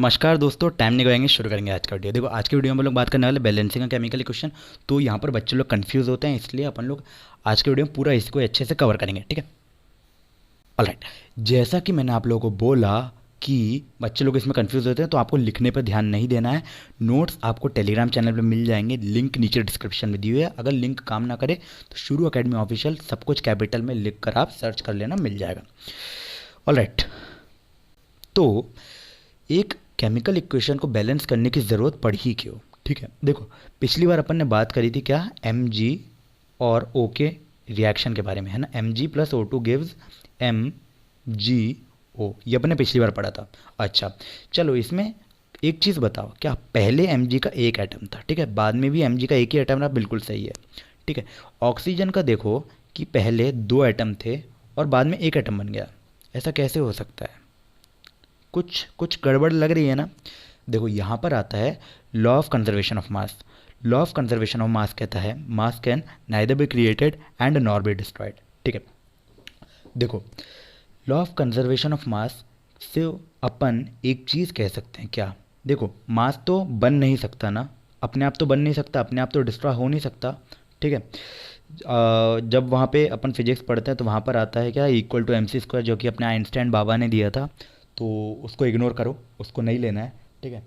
नमस्कार दोस्तों, टाइम नहीं गवाएंगे, शुरू करेंगे आज का वीडियो। देखो, आज की वीडियो में हम लोग बात करने वाले बैलेंसिंग का केमिकल इक्वेशन। तो यहाँ पर बच्चे लोग कंफ्यूज होते हैं, इसलिए अपन लोग आज के वीडियो में पूरा इसको अच्छे से कवर करेंगे। ठीक है, ऑलराइट। जैसा कि मैंने आप लोगों को बोला कि बच्चे लोग इसमें कंफ्यूज होते हैं, तो आपको लिखने पर ध्यान नहीं देना है। नोट्स आपको टेलीग्राम चैनल पर मिल जाएंगे, लिंक नीचे डिस्क्रिप्शन में दी हुई है। अगर लिंक काम ना करे तो शुरू अकेडमी ऑफिशियल सब कुछ कैपिटल में लिख कर आप सर्च कर लेना, मिल जाएगा। ऑलराइट, तो एक केमिकल इक्वेशन को बैलेंस करने की ज़रूरत पड़ी ही क्यों? ठीक है, देखो, पिछली बार अपन ने बात करी थी क्या, एम जी और ओ के रिएक्शन के बारे में, है ना। M G plus O two gives M G O, ये अपन ने पिछली बार पढ़ा था। अच्छा, चलो इसमें एक चीज़ बताओ, क्या पहले एम जी का एक एटम था, ठीक है, बाद में भी एम जी का एक ही एटम रहा, बिल्कुल सही है। ठीक है, ऑक्सीजन का देखो कि पहले दो एटम थे और बाद में एक एटम बन गया, ऐसा कैसे हो सकता है? कुछ कुछ गड़बड़ लग रही है ना। देखो, यहाँ पर आता है law of conservation of mass. Law of conservation of mass कहता है मास can neither be created and nor be destroyed. ठीक है, देखो, law of conservation of mass से अपन एक चीज़ कह सकते हैं क्या, देखो, मास तो बन नहीं सकता ना, अपने आप तो बन नहीं सकता, अपने आप तो डिस्ट्रॉय हो नहीं सकता। ठीक है, जब वहाँ पे अपन फिजिक्स पढ़ते हैं तो वहाँ पर आता है क्या, equal to M C square, जो कि अपने आइंस्टाइन बाबा ने दिया था, तो उसको इग्नोर करो, उसको नहीं लेना है। ठीक है,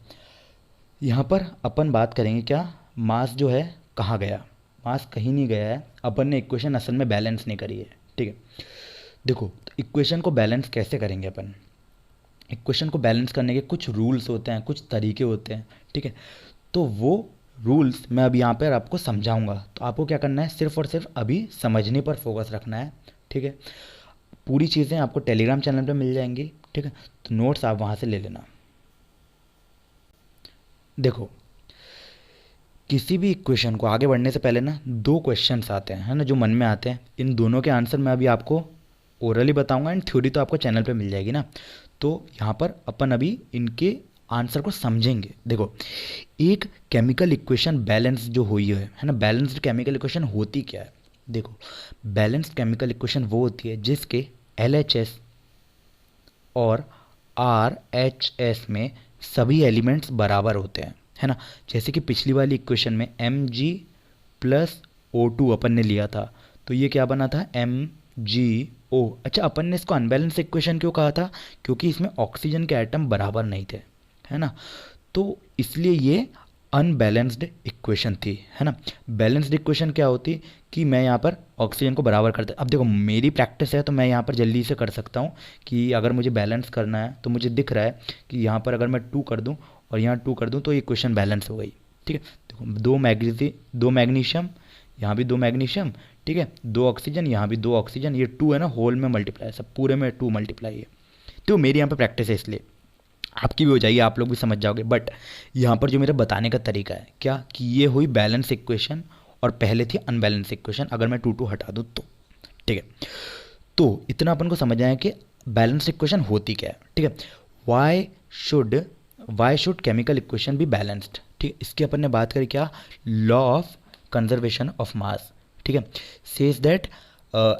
यहाँ पर अपन बात करेंगे क्या, मास जो है कहाँ गया, मास कहीं नहीं गया है, अपन ने इक्वेशन असल में बैलेंस नहीं करी है। ठीक है, देखो, तो इक्वेशन को बैलेंस कैसे करेंगे अपन? इक्वेशन को बैलेंस करने के कुछ रूल्स होते हैं, कुछ तरीके होते हैं। ठीक है, तो वो रूल्स मैं अब यहाँ पर आपको समझाऊंगा, तो आपको क्या करना है, सिर्फ और सिर्फ अभी समझने पर फोकस रखना है। ठीक है, पूरी चीज़ें आपको टेलीग्राम चैनल पे मिल जाएंगी। ठीक है, तो नोट्स आप वहाँ से ले लेना। देखो, किसी भी इक्वेशन को आगे बढ़ने से पहले ना दो क्वेश्चंस आते हैं, है ना, जो मन में आते हैं। इन दोनों के आंसर मैं अभी आपको ओरली बताऊंगा, एंड थ्योरी तो आपको चैनल पे मिल जाएगी ना। तो यहाँ पर अपन अभी इनके आंसर को समझेंगे। देखो, एक केमिकल इक्वेशन बैलेंस जो हुई है ना, बैलेंस्ड केमिकल इक्वेशन होती क्या है? देखो, बैलेंस्ड केमिकल इक्वेशन वो होती है जिसके LHS और RHS में सभी एलिमेंट्स बराबर होते हैं, है ना। जैसे कि पिछली वाली इक्वेशन में Mg प्लस O2 अपन ने लिया था, तो ये क्या बना था, MgO। अच्छा, अपन ने इसको अनबैलेंस इक्वेशन क्यों कहा था? क्योंकि इसमें ऑक्सीजन के एटम बराबर नहीं थे, है ना, तो इसलिए ये अनबैलेंस्ड इक्वेशन थी, है ना। बैलेंस्ड इक्वेशन क्या होती कि मैं यहाँ पर ऑक्सीजन को बराबर करता। अब देखो, मेरी प्रैक्टिस है तो मैं यहाँ पर जल्दी से कर सकता हूँ कि अगर मुझे बैलेंस करना है तो मुझे दिख रहा है कि यहाँ पर अगर मैं 2 कर दूँ और यहाँ 2 कर दूँ तो ये इक्वेशन बैलेंस हो गई। ठीक है, देखो, दो मैग्नीशियम, यहाँ भी 2 मैग्नीशियम, ठीक है, 2 ऑक्सीजन, यहाँ भी 2 ऑक्सीजन, ये 2 है ना, होल में मल्टीप्लाई, सब पूरे में 2 मल्टीप्लाई है। तो मेरी यहाँ पर प्रैक्टिस है, इसलिए आपकी भी हो जाएगी, आप लोग भी समझ जाओगे। बट यहाँ पर जो मेरा बताने का तरीका है क्या, कि ये हुई बैलेंस इक्वेशन और पहले थी अनबैलेंस इक्वेशन, अगर मैं 2 हटा दूँ तो। ठीक है, तो इतना अपन को समझ आया कि बैलेंस इक्वेशन होती क्या है। ठीक है, why should chemical equation be balanced. ठीक है, इसकी अपन ने बात करी क्या, law of conservation of mass. ठीक है, says that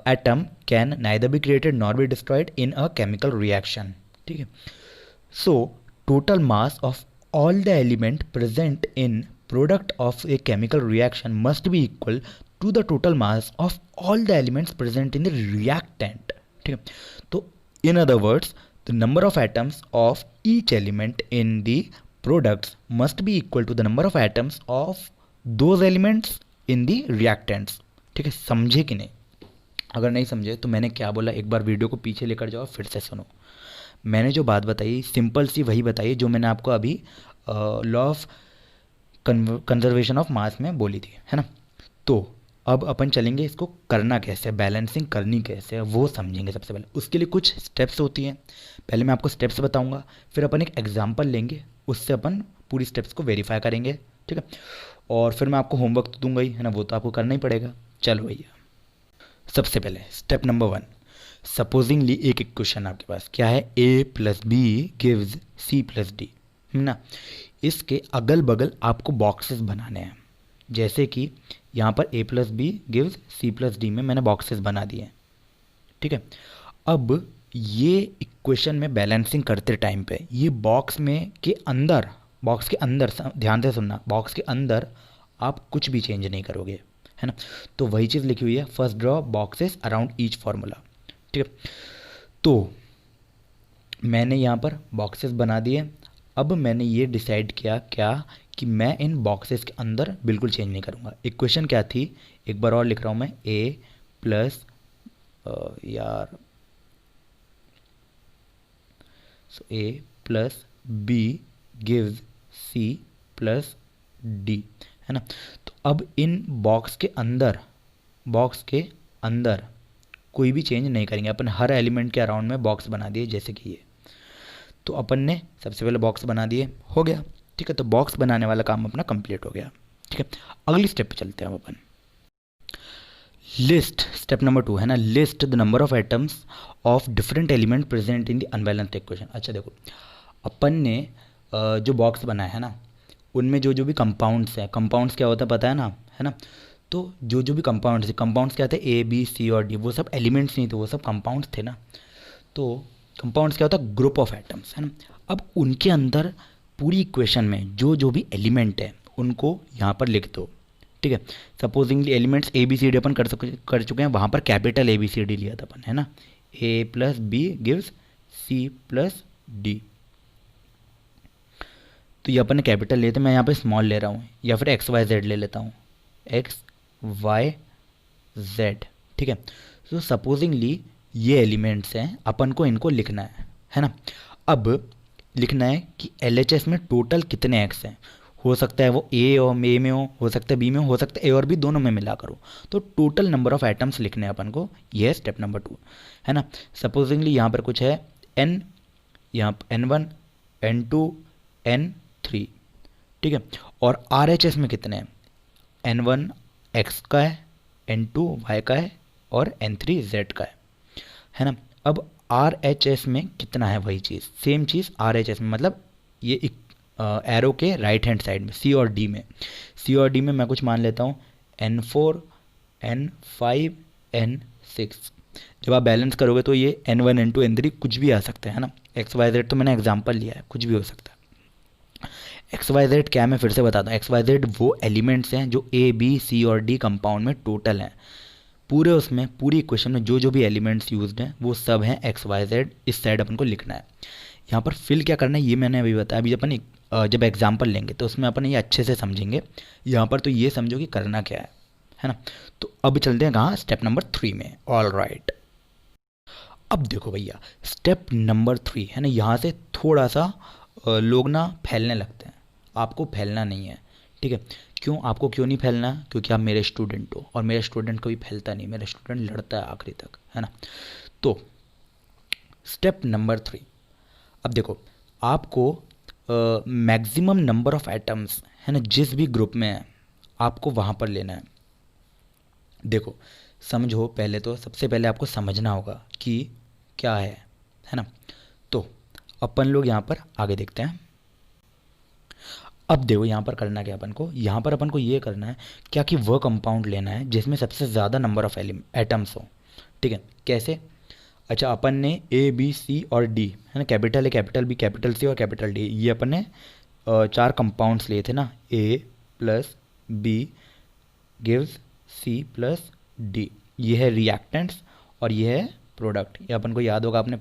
atom can neither be created nor be destroyed in a chemical reaction. ठीक है, so total mass of all the element present in product of a chemical reaction must be equal to the total mass of all the elements present in the reactant. ठीक है, तो in other words, the number of atoms of each element in the products must be equal to the number of atoms of those elements in the reactants. ठीक है, समझे कि नहीं? अगर नहीं समझे तो मैंने क्या बोला, एक बार वीडियो को पीछे लेकर जाओ, फिर से सुनो। मैंने जो बात बताई सिंपल सी वही बताई जो मैंने आपको अभी law of conservation of mass में बोली थी, है ना। तो अब अपन चलेंगे इसको करना कैसे, बैलेंसिंग करनी कैसे है वो समझेंगे। सबसे पहले उसके लिए कुछ स्टेप्स होती हैं, पहले मैं आपको स्टेप्स बताऊंगा, फिर अपन एक एग्जांपल लेंगे, उससे अपन पूरी स्टेप्स को वेरीफाई करेंगे। ठीक है, और फिर मैं आपको होमवर्क तो दूंगा ही, है ना, वो तो आपको करना ही पड़ेगा। चलो भैया, सबसे पहले स्टेप नंबर 1, सपोजिंगली एक इक्वेशन आपके पास क्या है, a plus B gives C plus D, है ना। इसके अगल बगल आपको बॉक्सेस बनाने हैं, जैसे कि यहाँ पर a plus B gives C plus D में मैंने बॉक्सेस बना दिए हैं। ठीक है, अब ये इक्वेशन में बैलेंसिंग करते टाइम पे ये बॉक्स के अंदर ध्यान से सुनना, बॉक्स के अंदर आप कुछ भी चेंज नहीं करोगे, है ना। तो वही चीज़ लिखी हुई है, first draw boxes around each formula, ठीक है। तो मैंने यहाँ पर बॉक्सेस बना दिए। अब मैंने ये डिसाइड किया क्या कि मैं इन बॉक्सेस के अंदर बिल्कुल चेंज नहीं करूँगा। इक्वेशन क्या थी, एक बार और लिख रहा हूँ मैं, ए प्लस यार so A plus B gives C plus D, है ना। तो अब इन बॉक्स के अंदर कोई भी चेंज नहीं करेंगे अपन, हर एलिमेंट के अराउंड में बॉक्स बना दिए जैसे कि ये। तो अपन ने सबसे पहले बॉक्स बना दिए, हो गया, ठीक है। तो बॉक्स बनाने वाला काम अपना कंप्लीट हो गया, ठीक है। अगली स्टेप पे चलते हैं अपन, लिस्ट, स्टेप नंबर 2 है ना, list the number of atoms of different element present in the unbalanced equation. अच्छा देखो, अपन ने जो बॉक्स बनाया है ना, उनमें जो जो भी कंपाउंड्स हैं, कंपाउंड्स क्या होता है पता है ना। तो जो जो भी कंपाउंड्स क्या थे, ए बी सी और डी, वो सब एलिमेंट्स नहीं थे, वो सब कंपाउंड्स थे ना। तो कंपाउंड्स क्या होता है, ग्रुप ऑफ एटम्स, है ना। अब उनके अंदर पूरी इक्वेशन में जो जो भी एलिमेंट है उनको यहाँ पर लिख दो, ठीक है। Supposingly elements A B C D अपन कर चुके हैं, वहाँ पर capital A B C D लिया था अपन, है ना। A plus B gives C plus D, तो ये अपन ने कैपिटल लिए थे, मैं यहाँ पे स्मॉल ले रहा हूँ, या फिर एक्स वाई जेड ले लेता हूँ, एक्स वाई जेड, ठीक है। तो सपोजिंगली ये एलिमेंट्स हैं, अपन को इनको लिखना है ना। अब लिखना है कि LHS में टोटल कितने एक्स हैं। हो सकता है वो ए में हो सकता है बी में हो सकता है ए और बी दोनों में मिला करो। तो टोटल नंबर ऑफ एटम्स लिखने हैं अपन को, ये है स्टेप नंबर 2, है ना। सपोजिंगली यहाँ पर कुछ है एन, यहाँ N1 N2 N3, ठीक है। और RHS में कितने हैं, N1 एक्स का है, N2 वाई का है और N3 जेड का है ना। अब RHS में कितना है, वही चीज़, सेम चीज़ RHS में, मतलब ये एरो के राइट हैंड साइड में सी और डी में मैं कुछ मान लेता हूँ N4 N5 N6। जब आप बैलेंस करोगे तो ये N1 N2 N3 कुछ भी आ सकता है ना। एक्स वाई जेड तो मैंने एग्जाम्पल लिया है, कुछ भी हो सकता है। एक्स वाई जेड क्या, मैं फिर से बताता हूँ, एक्स वाई जेड वो एलिमेंट्स हैं जो ए बी सी और डी कंपाउंड में टोटल हैं। पूरे उसमें पूरी इक्वेशन में जो जो भी एलिमेंट्स यूज्ड हैं वो सब हैं एक्स वाई जेड, इस साइड अपन को लिखना है। यहाँ पर फिल क्या करना है ये मैंने अभी बताया, अभी अपन जब एग्जाम्पल लेंगे तो उसमें अपन ये अच्छे से समझेंगे। यहाँ पर तो ये समझो कि करना क्या है ना। तो अब चलते हैं कहाँ, स्टेप नंबर 3 में। ऑल राइट, अब देखो भैया स्टेप नंबर 3 है ना, यहाँ से थोड़ा सा लोग ना फैलने लगते हैं, आपको फैलना नहीं है, ठीक है। क्यों, आपको क्यों नहीं फैलना, क्योंकि आप मेरे स्टूडेंट हो, और मेरा स्टूडेंट कभी फैलता नहीं, मेरा स्टूडेंट लड़ता है आखिरी तक, है ना। तो स्टेप नंबर 3, अब देखो आपको मैक्सिमम नंबर ऑफ एटम्स, है ना, जिस भी ग्रुप में है आपको वहाँ पर लेना है। देखो समझो, पहले तो सबसे पहले आपको समझना होगा कि क्या है ना। तो अपन लोग यहाँ पर आगे देखते हैं। अब देखो यहाँ पर करना क्या, यहाँ पर अपन को ये करना है क्या कि वह कंपाउंड लेना है जिसमें सबसे ज़्यादा नंबर ऑफ एटम्स हो, ठीक है। कैसे, अच्छा अपन ने ए बी सी और डी, है ना, capital A capital B capital C और कैपिटल डी, ये अपन ने 4 कंपाउंड्स लिए थे ना, A plus B gives C plus D, ये है रिएक्टेंट्स और ये है प्रोडक्ट, ये अपन को याद होगा, अपन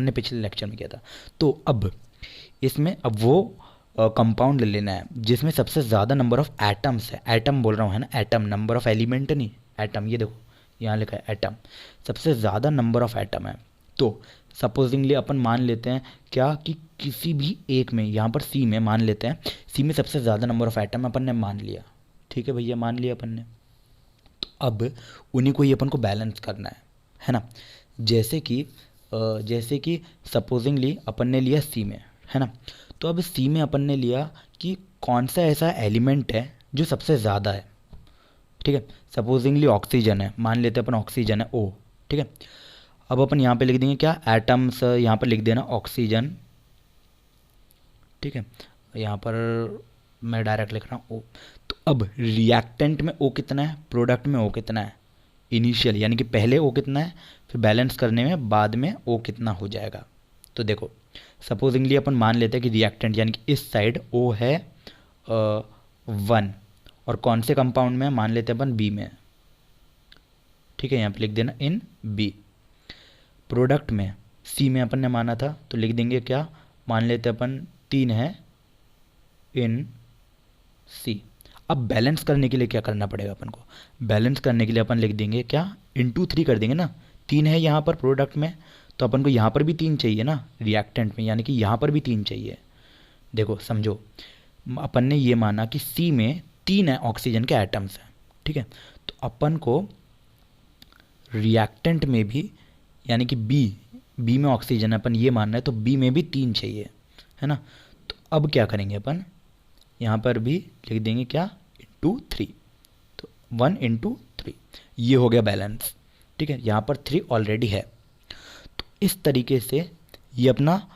ने पिछले लेक्चर में किया था। तो अब इसमें अब वो कंपाउंड ले लेना है जिसमें सबसे ज़्यादा नंबर ऑफ एटम्स है, एटम बोल रहा हूँ, है ना, एटम, नंबर ऑफ एलिमेंट नहीं, एटम, ये देखो यहाँ लिखा है एटम, सबसे ज़्यादा नंबर ऑफ एटम है। तो सपोजिंगली अपन मान लेते हैं क्या कि किसी भी एक में, यहाँ पर सी में मान लेते हैं, सी में सबसे ज़्यादा नंबर ऑफ एटम अपन ने मान लिया, ठीक है भैया, मान लिया अपन ने। तो अब उन्हीं को ही अपन को बैलेंस करना है ना। जैसे कि सपोजिंगली अपन ने लिया सी में, है ना। तो अब सी में अपन ने लिया कि कौन सा ऐसा एलिमेंट है जो सबसे ज़्यादा है, ठीक है। सपोजिंगली ऑक्सीजन है, मान लेते हैं अपन ऑक्सीजन है ओ, ठीक है। अब अपन यहाँ पे लिख देंगे क्या, एटम्स, यहाँ पर लिख देना ऑक्सीजन, ठीक है। यहाँ पर मैं डायरेक्ट लिख रहा हूँ ओ। तो अब रिएक्टेंट में ओ कितना है, प्रोडक्ट में ओ कितना है, इनिशियल यानी कि पहले ओ कितना है, फिर बैलेंस करने में बाद में ओ कितना हो जाएगा। तो देखो सपोजिंगली अपन मान लेते हैं कि रिएक्टेंट यानी कि इस साइड ओ है 1, और कौन से कंपाउंड में मान लेते हैं अपन बी में, ठीक है, यहाँ पे लिख देना इन बी। प्रोडक्ट में सी में अपन ने माना था तो लिख देंगे क्या, मान लेते हैं अपन 3 है इन सी। अब बैलेंस करने के लिए क्या करना पड़ेगा अपन को, बैलेंस करने के लिए अपन लिख देंगे क्या, इंटू 3 कर देंगे ना। 3 है यहाँ पर प्रोडक्ट में, तो अपन को यहाँ पर भी 3 चाहिए ना रिएक्टेंट में, यानी कि यहाँ पर भी 3 चाहिए। देखो समझो, अपन ने ये माना कि सी में 3 है ऑक्सीजन के एटम्स हैं, ठीक है, तो अपन को रिएक्टेंट में भी यानी कि बी में ऑक्सीजन है, अपन ये मान रहे हैं, तो बी में भी 3 चाहिए, है ना। तो अब क्या करेंगे अपन, यहाँ पर भी लिख देंगे क्या, इंटू 3, तो 1 इंटू 3, ये हो गया बैलेंस, ठीक है। यहाँ पर 3 ऑलरेडी है, तो इस तरीके से ये अपना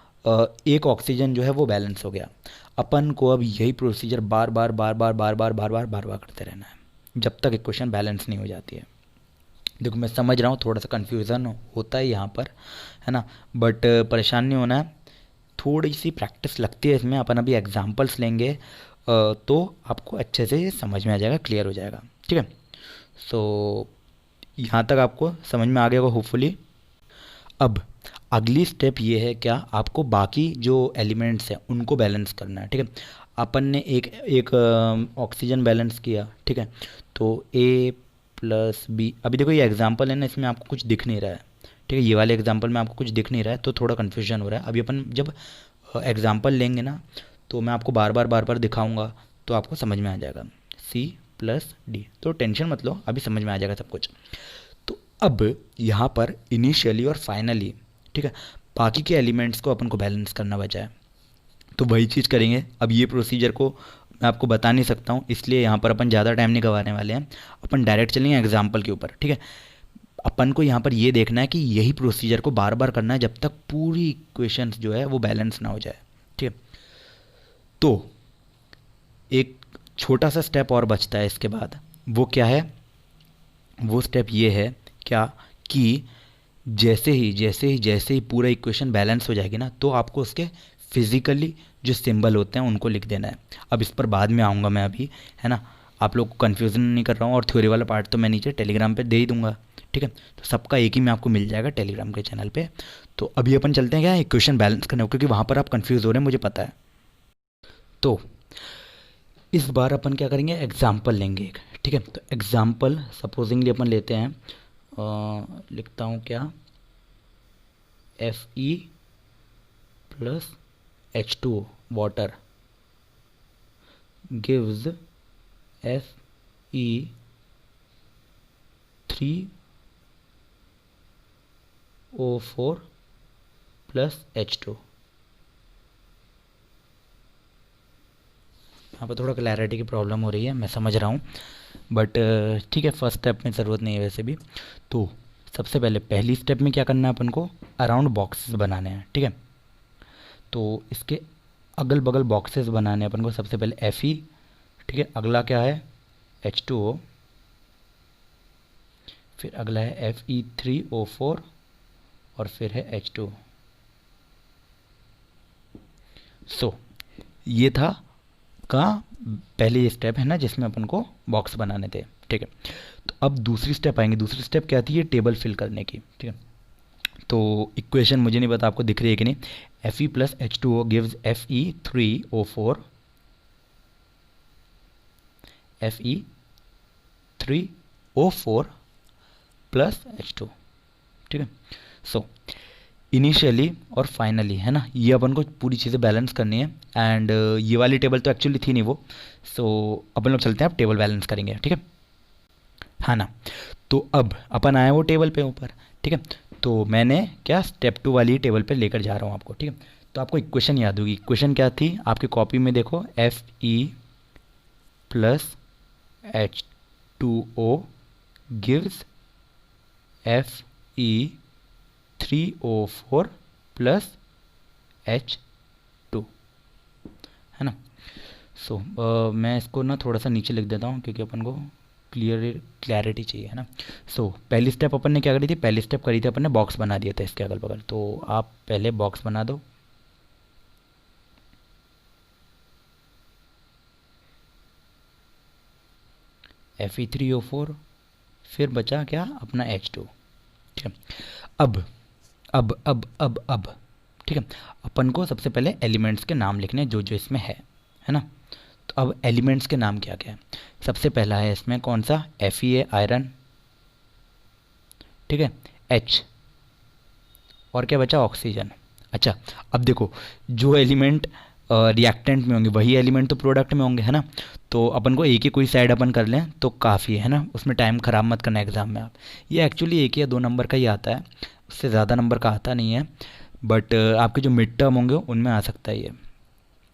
एक ऑक्सीजन जो है वो बैलेंस हो गया। अपन को अब यही प्रोसीजर बार बार करते रहना है जब तक इक्वेशन बैलेंस नहीं हो जाती है। देखो मैं समझ रहा हूँ थोड़ा सा कन्फ्यूज़न होता है यहाँ पर, है ना, बट परेशान नहीं होना है, थोड़ी सी प्रैक्टिस लगती है इसमें। अपन अभी एग्जांपल्स लेंगे तो आपको अच्छे से ये समझ में आ जाएगा, क्लियर हो जाएगा, ठीक है। सो यहाँ तक आपको समझ में आ गया होगा होपफुली। अब अगली स्टेप ये है क्या, आपको बाकी जो एलिमेंट्स हैं उनको बैलेंस करना है, ठीक है। अपन ने एक ऑक्सीजन बैलेंस किया, ठीक है, तो ए प्लस बी। अभी देखो ये एग्जांपल है ना, इसमें आपको कुछ दिख नहीं रहा है, ठीक है, ये वाले एग्जांपल में आपको कुछ दिख नहीं रहा है तो थोड़ा कन्फ्यूजन हो रहा है। अभी अपन जब एग्जांपल लेंगे ना तो मैं आपको बार बार दिखाऊंगा तो आपको समझ में आ जाएगा। सी प्लस डी, तो टेंशन मत लो, अभी समझ में आ जाएगा सब कुछ। तो अब यहाँ पर इनिशियली और फाइनली, ठीक है, बाकी के एलिमेंट्स को अपन को बैलेंस करना बचा है, तो वही चीज़ करेंगे। अब ये प्रोसीजर को मैं आपको बता नहीं सकता हूँ, इसलिए यहाँ पर अपन ज़्यादा टाइम नहीं गंवाने वाले हैं, अपन डायरेक्ट चलेंगे एग्जाम्पल के ऊपर, ठीक है। अपन को यहाँ पर ये देखना है कि यही प्रोसीजर को बार बार करना है जब तक पूरी इक्वेशंस जो है वो बैलेंस ना हो जाए, ठीक है। तो एक छोटा सा स्टेप और बचता है इसके बाद, वो क्या है, वो स्टेप ये है क्या कि जैसे ही पूरा इक्वेशन बैलेंस हो जाएगी ना, तो आपको उसके फिजिकली जो सिंबल होते हैं उनको लिख देना है। अब इस पर बाद में आऊँगा मैं अभी, है ना, आप लोग को कन्फ्यूज़न नहीं कर रहा हूँ, और थ्योरी वाला पार्ट तो मैं नीचे टेलीग्राम पे दे ही दूंगा, ठीक है। तो सबका एक ही में आपको मिल जाएगा टेलीग्राम के चैनल पे। तो अभी अपन चलते हैं क्या इक्वेशन बैलेंस करने, क्योंकि वहाँ पर आप कन्फ्यूज़ हो रहे हैं मुझे पता है। तो इस बार अपन क्या करेंगे, एग्जाम्पल लेंगे एक, ठीक है। तो एग्जाम्पल सपोजिंगली अपन लेते हैं, लिखता हूँ क्या, Fe plus H2O water gives Fe3O4 plus H2। यहाँ पर थोड़ा क्लैरिटी की प्रॉब्लम हो रही है, मैं समझ रहा हूँ, बट ठीक है, फर्स्ट स्टेप में ज़रूरत नहीं है वैसे भी। तो सबसे पहले पहली स्टेप में क्या करना है अपन को, अराउंड बॉक्सेस बनाने हैं, ठीक है। तो इसके अगल बगल बॉक्सेस बनाने हैं अपन को। सबसे पहले Fe, ठीक है, अगला क्या है H2O, फिर अगला है Fe3O4 और फिर है H2। सो ये था का पहली स्टेप है ना जिसमें अपन को बॉक्स बनाने थे, ठीक है। तो अब दूसरी स्टेप आएंगे। दूसरी स्टेप क्या थी, ये टेबल फिल करने की, ठीक है। तो इक्वेशन मुझे नहीं पता आपको दिख रही है कि नहीं, Fe plus H2O gives Fe3O4 Fe3O4 plus H2, ठीक है। सो इनिशियली और फाइनली, है ना, ये अपन को पूरी चीज़ें बैलेंस करनी है। एंड ये वाली टेबल तो एक्चुअली थी नहीं वो, सो अपन लोग चलते हैं, अब टेबल बैलेंस करेंगे, ठीक है, हाँ ना। तो अब अपन आए वो टेबल पे ऊपर, ठीक है। तो मैंने क्या स्टेप 2 वाली टेबल पे लेकर जा रहा हूँ आपको, ठीक है। तो आपको इक्वेशन याद होगी, इक्वेशन क्या थी आपकी कॉपी में देखो, Fe plus H2O gives Fe3O4 plus H2, है ना। सो मैं इसको ना थोड़ा सा नीचे लिख देता हूँ क्योंकि अपन को क्लैरिटी चाहिए है ना। सो पहली स्टेप अपन ने क्या करी थी, पहली स्टेप करी थी अपन ने बॉक्स बना दिया था इसके अगल बगल। तो आप पहले बॉक्स बना दो, Fe3O4, फिर बचा क्या अपना H2। ठीक है, अब ठीक है, अपन को सबसे पहले एलिमेंट्स के नाम लिखने हैं जो जो इसमें है ना। तो अब एलिमेंट्स के नाम क्या क्या है, सबसे पहला है इसमें कौन सा, Fe आयरन, ठीक है, H, और क्या बचा ऑक्सीजन। अच्छा, अब देखो जो एलिमेंट रिएक्टेंट में होंगे वही एलिमेंट तो प्रोडक्ट में होंगे है ना। तो अपन को एक ही कोई साइड अपन कर लें तो काफ़ी है ना, उसमें टाइम ख़राब मत करना एग्ज़ाम में आप। ये एक्चुअली 1 या 2 नंबर का ही आता है, उससे ज़्यादा नंबर का आता नहीं है, बट आपके जो मिड टर्म होंगे उनमें आ सकता है ये।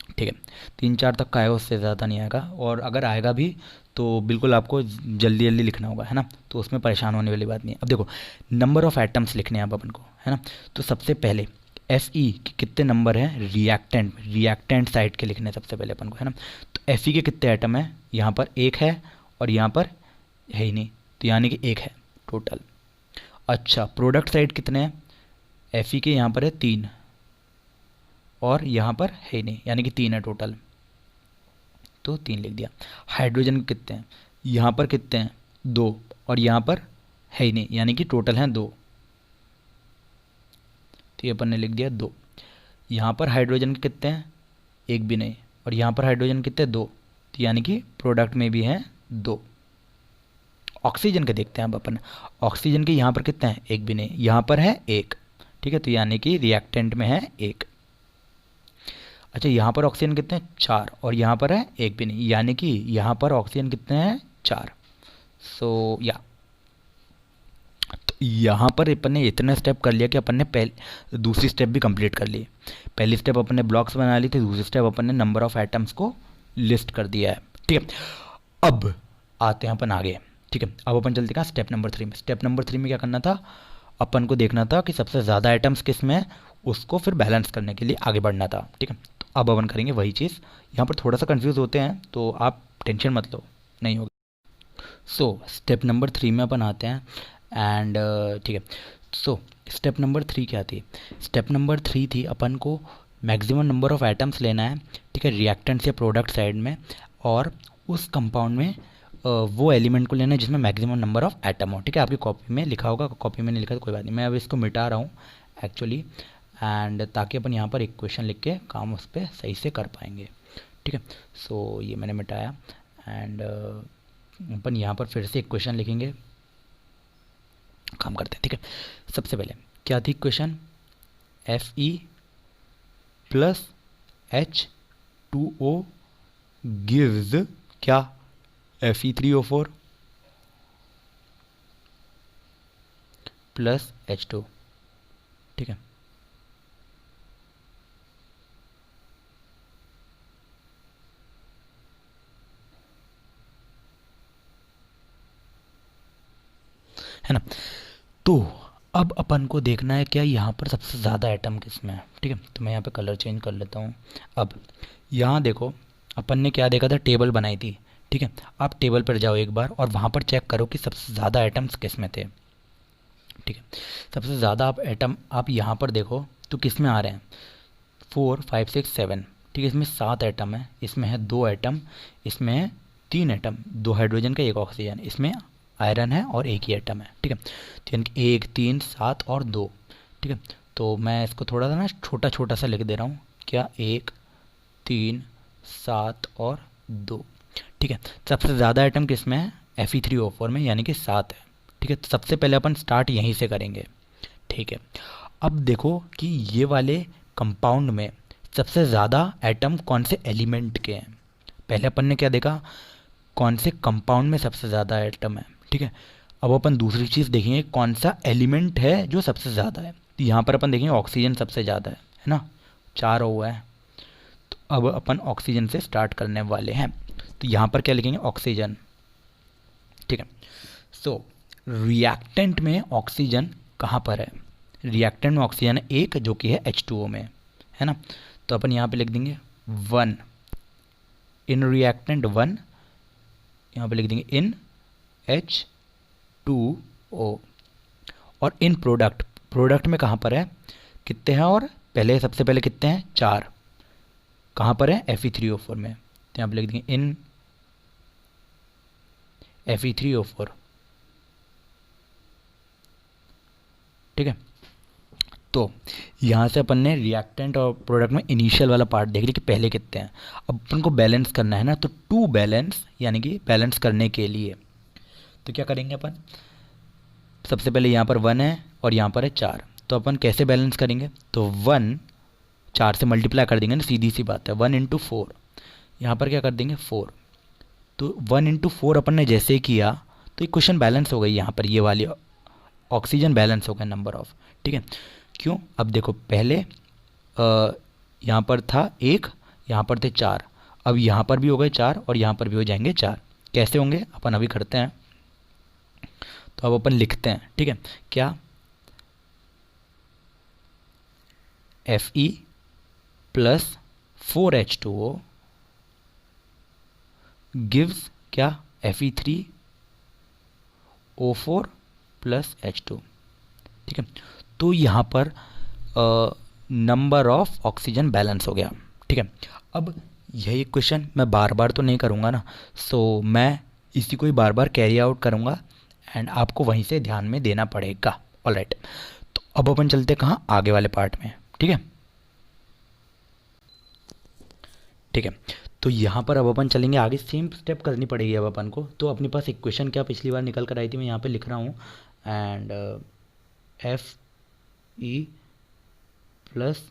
ठीक है, 3-4 तक का आएगा, उससे ज़्यादा नहीं आएगा, और अगर आएगा भी तो बिल्कुल आपको जल्दी जल्दी लिखना होगा है ना, तो उसमें परेशान होने वाली बात नहीं है। अब देखो नंबर ऑफ़ एटम्स लिखने हैं अब अपन को है ना। तो सबसे पहले Fe के कितने नंबर हैं रिएक्टेंट साइड के लिखने हैं सबसे पहले अपन को है ना। तो Fe के कितने एटम हैं, यहाँ पर 1 है और यहाँ पर है ही नहीं, तो यानी कि 1 है टोटल। अच्छा, प्रोडक्ट साइड कितने हैं, Fe के यहाँ पर है 3 और यहाँ पर है नहीं, यानी कि 3 है टोटल, तो 3 लिख दिया। हाइड्रोजन के कितने हैं, यहाँ पर कितने हैं 2 और यहाँ पर है ही नहीं, यानी कि टोटल हैं 2, तो ये अपन ने लिख दिया 2। यहाँ पर हाइड्रोजन के कितने हैं, 1 भी नहीं, और यहाँ पर हाइड्रोजन कितने 2, तो यानी कि प्रोडक्ट में भी हैं 2। ऑक्सीजन के देखते हैं अब अपन, ऑक्सीजन के यहाँ पर कितने हैं, 1 भी नहीं, यहाँ पर है 1, ठीक है, तो यानी कि रिएक्टेंट में है 1। अच्छा, यहाँ पर ऑक्सीजन कितने हैं 4 और यहाँ पर है 1 भी नहीं, यानी कि यहाँ पर ऑक्सीजन कितने हैं 4। सो या तो यहाँ पर अपन ने इतना स्टेप कर लिया कि अपन ने पहले दूसरी स्टेप भी कंप्लीट कर ली। पहली स्टेप अपन ने ब्लॉक्स बना ली थी, दूसरी स्टेप अपन ने नंबर ऑफ एटम्स को लिस्ट कर दिया है। ठीक है, अब आते हैं अपन आगे। ठीक है, अब अपन चलते हैं स्टेप नंबर 3 में। स्टेप नंबर 3 में क्या करना था, अपन को देखना था कि सबसे ज़्यादा आइटम्स किस में है, उसको फिर बैलेंस करने के लिए आगे बढ़ना था। ठीक है, तो अब अपन करेंगे वही चीज़। यहाँ पर थोड़ा सा कंफ्यूज होते हैं तो आप टेंशन मत लो, नहीं होगा। सो स्टेप नंबर 3 में अपन आते हैं एंड ठीक है। सो स्टेप नंबर 3 क्या थी, स्टेप नंबर 3 थी अपन को मैक्सिमम नंबर ऑफ एटम्स लेना है, ठीक है, रिएक्टेंट्स या प्रोडक्ट साइड में, और उस कंपाउंड में वो एलिमेंट को लेना है जिसमें मैक्सिमम नंबर ऑफ एटम हो। ठीक है, आपकी कॉपी में लिखा होगा, कॉपी में नहीं लिखा तो कोई बात नहीं, मैं अब इसको मिटा रहा हूँ एक्चुअली, एंड ताकि अपन यहाँ पर एक क्वेश्चन लिख के काम उस पर सही से कर पाएंगे। ठीक है, सो ये मैंने मिटाया एंड अपन यहाँ पर फिर से एक क्वेश्चन लिखेंगे, काम करते हैं। ठीक है, सबसे पहले क्या थी question, Fe plus H2O gives क्या, Fe3O4 प्लस H2। ठीक है, है ना। तो अब अपन को देखना है क्या यहाँ पर सबसे ज़्यादा एटम किस में है। ठीक है, तो मैं यहाँ पे कलर चेंज कर लेता हूँ। अब यहाँ देखो अपन ने क्या देखा था, टेबल बनाई थी। ठीक है, आप टेबल पर जाओ एक बार और वहाँ पर चेक करो कि सबसे ज़्यादा एटम्स किस में थे। ठीक है, सबसे ज़्यादा आप एटम आप यहाँ पर देखो तो किस में आ रहे हैं, 4 5 6 7। ठीक है, इसमें 7 एटम है, इसमें है 2 एटम, इसमें है 3 एटम, 2 हाइड्रोजन का 1 ऑक्सीजन, इसमें आयरन है और 1 ही एटम है। ठीक है, तो यानी कि 1 3 7 और 2। ठीक है, तो मैं इसको थोड़ा सा ना छोटा छोटा सा लिख दे रहा हूँ, क्या 1 3 7 और 2। ठीक है, सबसे ज़्यादा आइटम किस में है, Fe3O4 में, यानी कि 7 है। ठीक है, तो सबसे पहले अपन स्टार्ट यहीं से करेंगे। ठीक है, अब देखो कि ये वाले कंपाउंड में सबसे ज़्यादा एटम कौन से एलिमेंट के हैं। पहले अपन ने क्या देखा, कौन से कंपाउंड में सबसे ज़्यादा एटम है। ठीक है, अब अपन दूसरी चीज़ देखेंगे कौन सा एलिमेंट है जो सबसे ज़्यादा है। तो यहाँ पर अपन देखेंगे ऑक्सीजन सबसे ज़्यादा है ना, 4 हुआ है। तो अब अपन ऑक्सीजन से स्टार्ट करने वाले हैं, तो यहाँ पर क्या लिखेंगे, ऑक्सीजन। ठीक है, सो रिएक्टेंट में ऑक्सीजन कहाँ पर है, रिएक्टेंट में ऑक्सीजन है 1 जो कि है H2O में, है ना। तो अपन यहाँ पे लिख देंगे 1 इन रिएक्टेंट 1, यहाँ पे लिख देंगे इन H2O। और इन प्रोडक्ट, प्रोडक्ट में कहाँ पर है, कितने हैं, और पहले सबसे पहले कितने हैं, 4, कहाँ पर है, Fe3O4 में। तो यहाँ पर लिख देंगे इन Fe3O4, ठीक है। तो यहाँ से अपन ने रिएक्टेंट और प्रोडक्ट में इनिशियल वाला पार्ट देख लिया कि पहले कितने हैं। अब अपन को बैलेंस करना है ना, तो टू बैलेंस, यानी कि बैलेंस करने के लिए तो क्या करेंगे अपन, सबसे पहले यहाँ पर 1 है और यहाँ पर है 4, तो अपन कैसे बैलेंस करेंगे, तो 1 4 से मल्टीप्लाई कर देंगे ना, सीधी सी बात है, 1 इंटू 4, यहाँ पर क्या कर देंगे 4, तो 1 इंटू 4 अपन ने जैसे किया तो इक्वेशन बैलेंस हो गई, यहाँ पर ये वाली ऑक्सीजन बैलेंस हो गया नंबर ऑफ, ठीक है। क्यों, अब देखो पहले यहाँ पर था 1, यहाँ पर थे 4, अब यहाँ पर भी हो गए 4 और यहाँ पर भी हो जाएंगे 4, कैसे होंगे अपन अभी करते हैं। तो अब अपन लिखते हैं, ठीक है, क्या, Fe प्लस 4H2O गिव्स क्या, Fe3O4 प्लस H2, ठीक है। तो यहाँ पर नंबर ऑफ ऑक्सीजन बैलेंस हो गया, ठीक है। अब यही क्वेश्चन मैं बार बार तो नहीं करूँगा ना, सो मैं इसी को ही बार बार कैरी आउट करूँगा एंड आपको वहीं से ध्यान में देना पड़ेगा। ऑलराइट, तो अब अपन चलते कहाँ, आगे वाले पार्ट में, ठीक है, ठीक है। तो यहाँ पर अब अपन चलेंगे आगे, सेम स्टेप करनी पड़ेगी अब अपन को। तो अपने पास इक्वेशन क्या पिछली बार निकल कर आई थी, मैं यहाँ पे लिख रहा हूँ, and Fe plus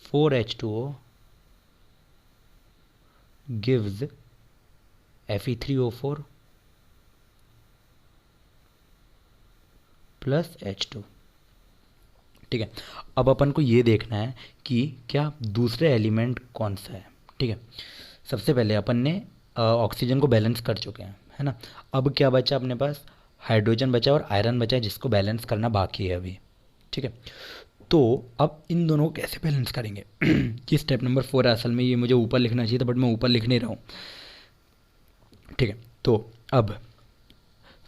4H2O gives Fe3O4 plus H2, ठीक है। अब अपन को ये देखना है कि क्या दूसरे एलिमेंट कौन सा है, ठीक है। सबसे पहले अपन ने ऑक्सीजन को बैलेंस कर चुके हैं, है ना। अब क्या बचा अपने पास, हाइड्रोजन बचा और आयरन बचा है, जिसको बैलेंस करना बाकी है अभी, ठीक है। तो अब इन दोनों को कैसे बैलेंस करेंगे ये स्टेप नंबर 4 है, असल में ये मुझे ऊपर लिखना चाहिए था बट मैं ऊपर लिख नहीं रहा हूँ, ठीक है। तो अब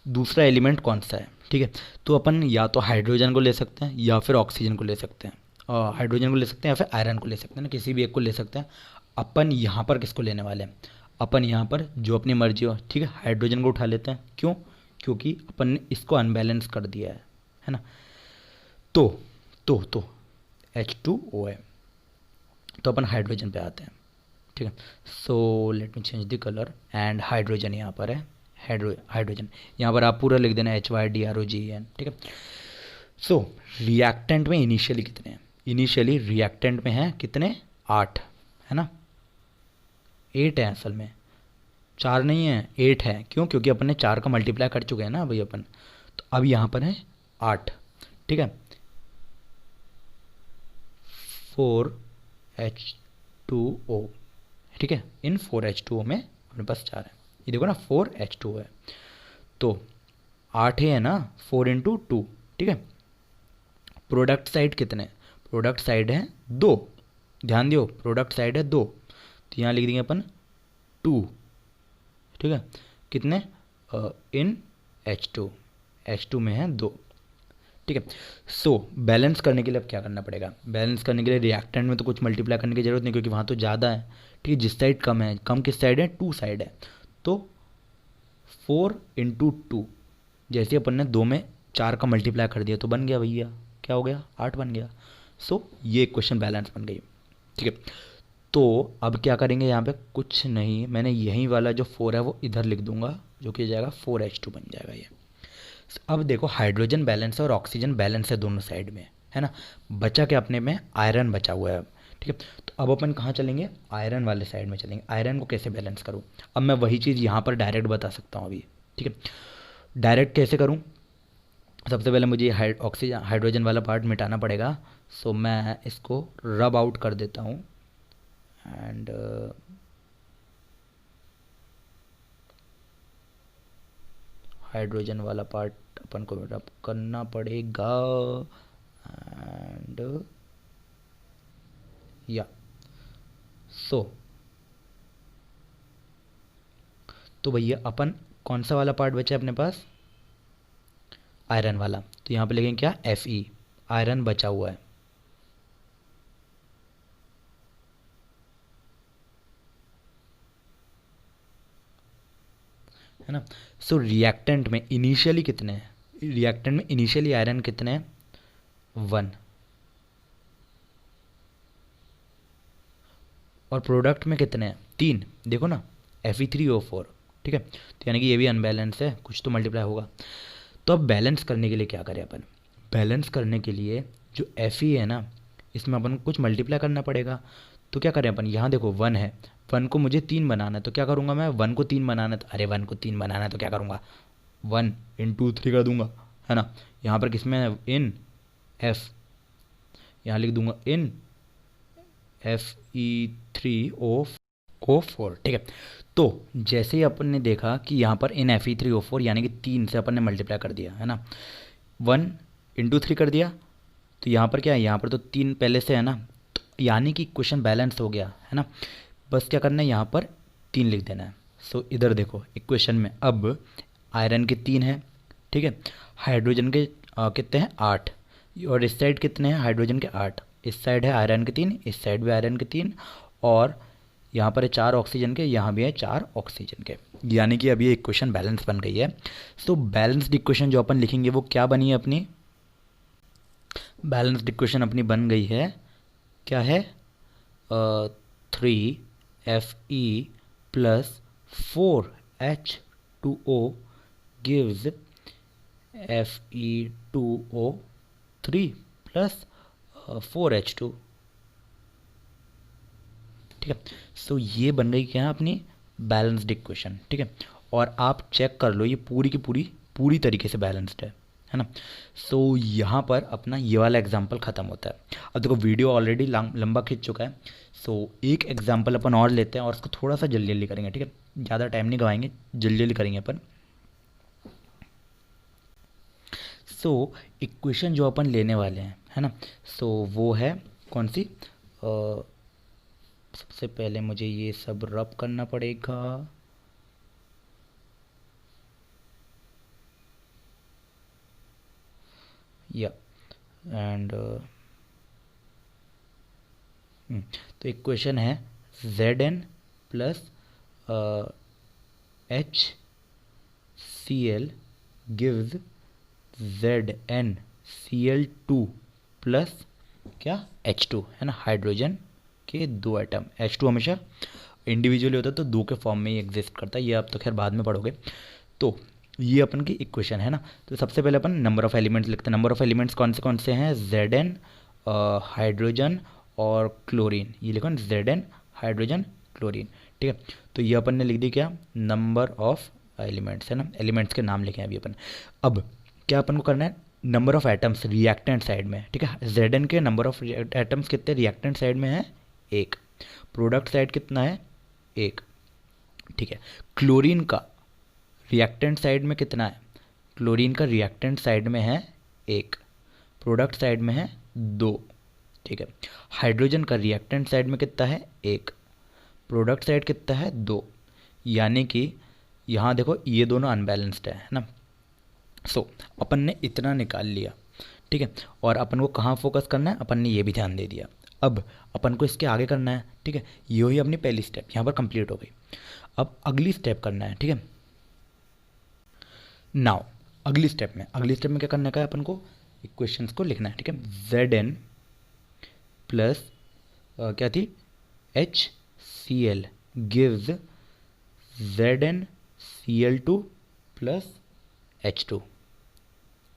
दूसरा एलिमेंट कौन सा है, ठीक है। तो अपन या तो हाइड्रोजन को ले सकते हैं या फिर ऑक्सीजन को ले सकते हैं, हाइड्रोजन को ले सकते हैं या फिर आयरन को ले सकते हैं ना, किसी भी एक को ले सकते हैं। अपन यहाँ पर किसको लेने वाले हैं, अपन यहाँ पर जो अपनी मर्जी हो, ठीक है, हाइड्रोजन को उठा लेते हैं। क्यों, क्योंकि अपन ने इसको अनबैलेंस कर दिया है ना। तो H2O है, तो अपन हाइड्रोजन पे आते हैं, ठीक है। So let me change the colour, and hydrogen यहाँ पर है, हाइड्रोजन यहाँ पर आप पूरा लिख देना HYDROGEN, ठीक है। सो रिएक्टेंट में इनिशियली कितने हैं, इनिशियली रिएक्टेंट में हैं कितने, 8 है ना, 8 है असल में, 4 नहीं है, 8 है। क्यों, क्योंकि अपन ने 4 का मल्टीप्लाई कर चुके हैं ना भाई अपन, तो अब यहाँ पर है 8, ठीक है। 4H2O, ठीक है, इन 4H2O में अपने पास 4 है, ये देखो ना 4H2O है, तो 8 ही है ना, 4 इंटू 2, ठीक है। प्रोडक्ट साइड कितने, प्रोडक्ट साइड है 2, ध्यान दियो प्रोडक्ट साइड है 2, तो यहाँ लिख देंगे अपन 2, ठीक है। कितने, इन H2 में है 2, ठीक है। सो बैलेंस करने के लिए अब क्या करना पड़ेगा, बैलेंस करने के लिए रिएक्टेंट में तो कुछ मल्टीप्लाई करने की जरूरत नहीं, क्योंकि वहाँ तो ज़्यादा है, ठीक है। जिस साइड कम है, कम किस साइड है, 2 साइड है, तो 4 इंटू 2, जैसे अपन ने 2 में 4 का मल्टीप्लाई कर दिया तो बन गया भैया, क्या हो गया, 8 बन गया। सो ये इक्वेशन बैलेंस बन गई, ठीक है। तो अब क्या करेंगे, यहाँ पे कुछ नहीं, मैंने यही वाला जो 4 है वो इधर लिख दूंगा, जो कि जाएगा 4H2 बन जाएगा ये। अब देखो हाइड्रोजन बैलेंस है और ऑक्सीजन बैलेंस है दोनों साइड में, है ना। बचा क्या अपने में, आयरन बचा हुआ है अब, ठीक है। तो अब अपन कहाँ चलेंगे, आयरन वाले साइड में चलेंगे। आयरन को कैसे बैलेंस करूँ, अब मैं वही चीज़ यहाँ पर डायरेक्ट बता सकता हूँ अभी, ठीक है। डायरेक्ट कैसे करूँ, सबसे पहले मुझे ऑक्सीजन हाइड्रोजन वाला पार्ट मिटाना पड़ेगा। सो मैं इसको रब आउट कर देता हूँ, एंड हाइड्रोजन वाला पार्ट अपन को रब करना पड़ेगा, एंड या सो तो भैया अपन कौन सा वाला पार्ट बचा है अपने पास, आयरन वाला, तो यहाँ पे लिखेंगे क्या, Fe, आयरन बचा हुआ है ना। सो रिएक्टेंट में इनिशियली कितने हैं, रिएक्टेंट में इनिशियली आयरन कितने हैं, 1, और प्रोडक्ट में कितने हैं, 3, देखो ना, Fe3O4, ठीक है, तो यानी कि ये भी अनबैलेंस है, कुछ तो मल्टीप्लाई होगा। तो अब बैलेंस करने के लिए क्या करें अपन, बैलेंस करने के लिए जो Fe है ना, इसमें अपन को कुछ मल्टीप्लाई करना पड़ेगा। तो क्या करें अपन, यहाँ देखो 1 है, 1 को मुझे 3 बनाना है, तो क्या करूँगा मैं, 1 को 3 बनाना है, तो अरे 1 को 3 बनाना है तो क्या करूँगा, 1 × 3 कर दूंगा, है ना। यहाँ पर किस में, इन F, यहाँ लिख दूंगा इन Fe3O4, ठीक है। तो जैसे ही अपन ने देखा कि यहाँ पर इन Fe3O4 यानी कि 3 से अपन ने मल्टीप्लाई कर दिया, है ना, 1 × 3 कर दिया, तो यहाँ पर क्या है, यहाँ पर तो 3 पहले से है ना, तो यानी कि इक्वेशन बैलेंस हो गया, है ना। बस क्या करना है, यहाँ पर 3 लिख देना है। सो इधर देखो इक्वेशन में अब आयरन के 3 है, ठीक है, हाइड्रोजन के कितने हैं, 8, और इस साइड कितने हैं, हाइड्रोजन के 8, इस साइड है आयरन के 3, इस साइड भी आयरन के 3, और यहाँ पर है 4 ऑक्सीजन के, यहाँ भी है 4 ऑक्सीजन के, यानी कि अभी इक्वेशन बैलेंस बन गई है। सो बैलेंस्ड इक्वेशन जो अपन लिखेंगे वो क्या बनी है अपनी, बैलेंस्ड इक्वेशन अपनी बन गई है, क्या है, 3Fe plus 4H2O gives Fe2O3 plus 4H2, ठीक है। सो ये बन गई क्या अपनी बैलेंस्ड इक्वेशन, ठीक है। और आप चेक कर लो ये पूरी की पूरी तरीके से बैलेंस्ड है ना। सो यहाँ पर अपना ये वाला एग्जाम्पल ख़त्म होता है। अब देखो वीडियो ऑलरेडी लंबा खींच चुका है, सो एक एग्जाम्पल अपन और लेते हैं और उसको थोड़ा सा जल्दी जल्दी करेंगे, ठीक है, ज़्यादा टाइम नहीं गवाएंगे, जल्दी जल्दी करेंगे अपन। सो इक्वेशन जो अपन लेने वाले हैं, है ना, सो वो है कौन सी, सबसे पहले मुझे ये सब रब करना पड़ेगा, या एंड तो इक्वेशन है Zn plus HCl gives ZnCl2 plus क्या, H2, है ना, हाइड्रोजन के 2 एटम, H2 हमेशा इंडिविजुअली होता है तो 2 के फॉर्म में ही एग्जिस्ट करता है, ये आप तो खैर बाद में पढ़ोगे। तो ये अपन की इक्वेशन है ना। तो सबसे पहले अपन नंबर ऑफ एलिमेंट्स लिखते हैं। नंबर ऑफ एलिमेंट्स कौन से हैं, Zn, हाइड्रोजन और क्लोरीन, ये लिखो Zn हाइड्रोजन क्लोरीन, ठीक है। तो ये अपन ने लिख दी क्या, नंबर ऑफ एलिमेंट्स, है ना, एलिमेंट्स के नाम लिखे हैं अभी अपन। अब क्या अपन को करना है, number of atoms reactant side में, ठीक है। Zn के नंबर ऑफ एटम्स कितने रिएक्टेंट साइड में है, 1, प्रोडक्ट साइड कितना है, 1, ठीक है। क्लोरीन का रिएक्टेंट साइड में कितना है, क्लोरीन का रिएक्टेंट साइड में है 1, प्रोडक्ट साइड में है 2, ठीक है। हाइड्रोजन का रिएक्टेंट साइड में कितना है, 1, प्रोडक्ट साइड कितना है, 2, यानी कि यहाँ देखो ये दोनों अनबैलेंस्ड है ना। सो अपन ने इतना निकाल लिया, ठीक है। और अपन को कहाँ फोकस करना है, अपन ने ये भी ध्यान दे दिया। अब अपन को इसके आगे करना है, ठीक है, ये ही अपनी पहली स्टेप यहाँ पर कंप्लीट हो गई। अब अगली स्टेप करना है, ठीक है। नाउ अगली स्टेप में क्या करना है, अपन को इक्वेशंस को लिखना है, ठीक है। Zn प्लस क्या थी, HCl gives ZnCl2 plus H2,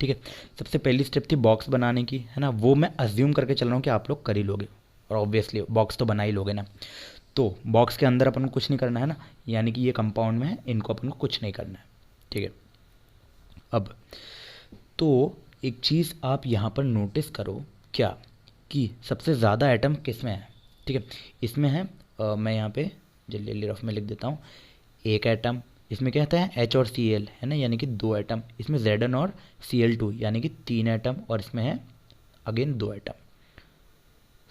ठीक है। सबसे पहली स्टेप थी बॉक्स बनाने की, है ना, वो मैं अज्यूम करके चल रहा हूँ कि आप लोग कर ही लोगे, और ऑब्वियसली बॉक्स तो बना ही लोगे ना। तो बॉक्स के अंदर अपन को कुछ नहीं करना है ना, यानी कि ये कंपाउंड में है, इनको अपन को कुछ नहीं करना है, ठीक है। अब तो एक चीज़ आप यहाँ पर नोटिस करो, क्या कि सबसे ज़्यादा एटम किस में है, ठीक है, इसमें है, मैं यहाँ पे जल्दी जल्दी रफ में लिख देता हूँ, 1 एटम, इसमें क्या आता है H और Cl, है ना, यानी कि 2 एटम, इसमें Zn और Cl2 यानी कि 3 एटम, और इसमें है अगेन 2 एटम।